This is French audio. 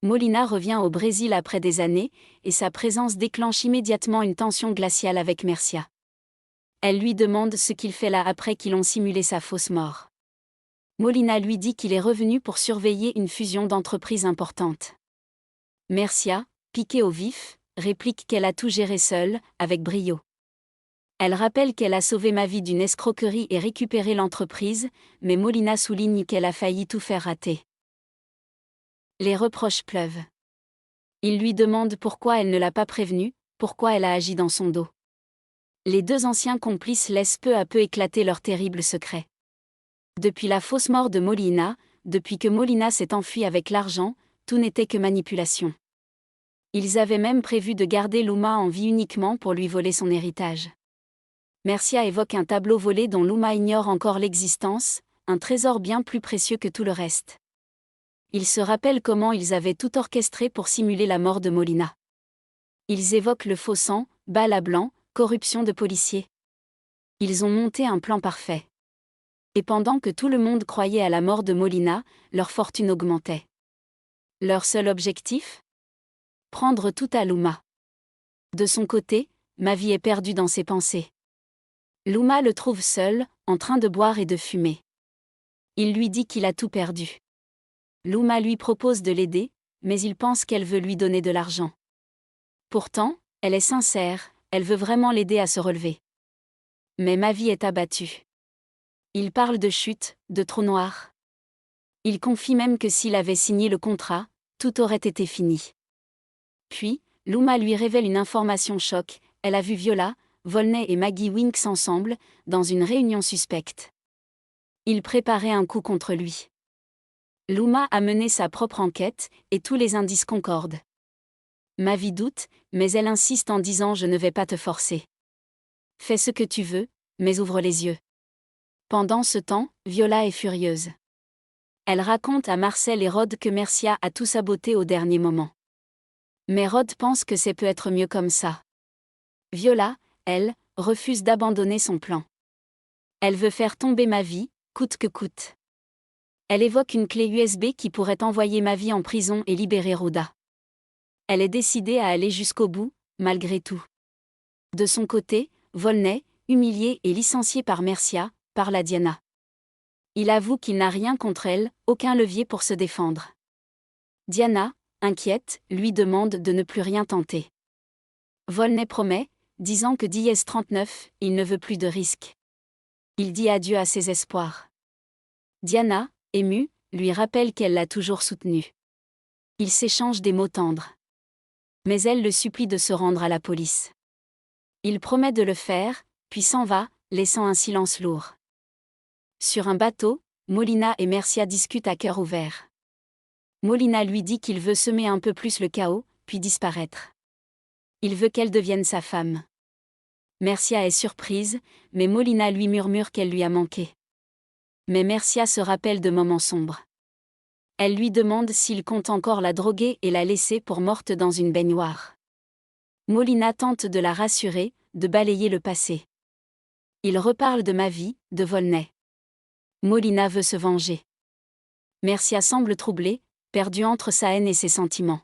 Molina revient au Brésil après des années, et sa présence déclenche immédiatement une tension glaciale avec Mercia. Elle lui demande ce qu'il fait là après qu'ils ont simulé sa fausse mort. Molina lui dit qu'il est revenu pour surveiller une fusion d'entreprises importante. Mercia, piquée au vif, réplique qu'elle a tout géré seule, avec brio. Elle rappelle qu'elle a sauvé ma vie d'une escroquerie et récupéré l'entreprise, mais Molina souligne qu'elle a failli tout faire rater. Les reproches pleuvent. Il lui demande pourquoi elle ne l'a pas prévenu, pourquoi elle a agi dans son dos. Les deux anciens complices laissent peu à peu éclater leur terrible secret. Depuis la fausse mort de Molina, depuis que Molina s'est enfui avec l'argent, tout n'était que manipulation. Ils avaient même prévu de garder Luma en vie uniquement pour lui voler son héritage. Mercia évoque un tableau volé dont Luma ignore encore l'existence, un trésor bien plus précieux que tout le reste. Ils se rappellent comment ils avaient tout orchestré pour simuler la mort de Molina. Ils évoquent le faux sang, bal à blanc, corruption de policiers. Ils ont monté un plan parfait. Et pendant que tout le monde croyait à la mort de Molina, leur fortune augmentait. Leur seul objectif ? Prendre tout à Luma. De son côté, Mavi est perdue dans ses pensées. Luma le trouve seul, en train de boire et de fumer. Il lui dit qu'il a tout perdu. Luma lui propose de l'aider, mais il pense qu'elle veut lui donner de l'argent. Pourtant, elle est sincère, elle veut vraiment l'aider à se relever. Mais Mavi est abattue. Il parle de chute, de trou noir. Il confie même que s'il avait signé le contrat, tout aurait été fini. Puis, Luma lui révèle une information choc, elle a vu Viola, Volney et Maggie Winks ensemble, dans une réunion suspecte. Il préparait un coup contre lui. Luma a mené sa propre enquête, et tous les indices concordent. Mavi doute, mais elle insiste en disant « Je ne vais pas te forcer. Fais ce que tu veux, mais ouvre les yeux. » Pendant ce temps, Viola est furieuse. Elle raconte à Marcel et Rod que Mercia a tout saboté au dernier moment. Mais Rod pense que c'est peut être mieux comme ça. Viola, elle, refuse d'abandonner son plan. Elle veut faire tomber Mavi, coûte que coûte. Elle évoque une clé USB qui pourrait envoyer Mavi en prison et libérer Rhoda. Elle est décidée à aller jusqu'au bout, malgré tout. De son côté, Volney, humilié et licencié par Mercia, parle à Diana. Il avoue qu'il n'a rien contre elle, aucun levier pour se défendre. Diana, inquiète, lui demande de ne plus rien tenter. Volney promet, disant que d'IS-39, il ne veut plus de risques. Il dit adieu à ses espoirs. Diana, émue, lui rappelle qu'elle l'a toujours soutenu. Ils s'échangent des mots tendres. Mais elle le supplie de se rendre à la police. Il promet de le faire, puis s'en va, laissant un silence lourd. Sur un bateau, Molina et Mercia discutent à cœur ouvert. Molina lui dit qu'il veut semer un peu plus le chaos, puis disparaître. Il veut qu'elle devienne sa femme. Mercia est surprise, mais Molina lui murmure qu'elle lui a manqué. Mais Mercia se rappelle de moments sombres. Elle lui demande s'il compte encore la droguer et la laisser pour morte dans une baignoire. Molina tente de la rassurer, de balayer le passé. Il reparle de Mavi, de Volney. Molina veut se venger. Mercia semble troublée, perdue entre sa haine et ses sentiments.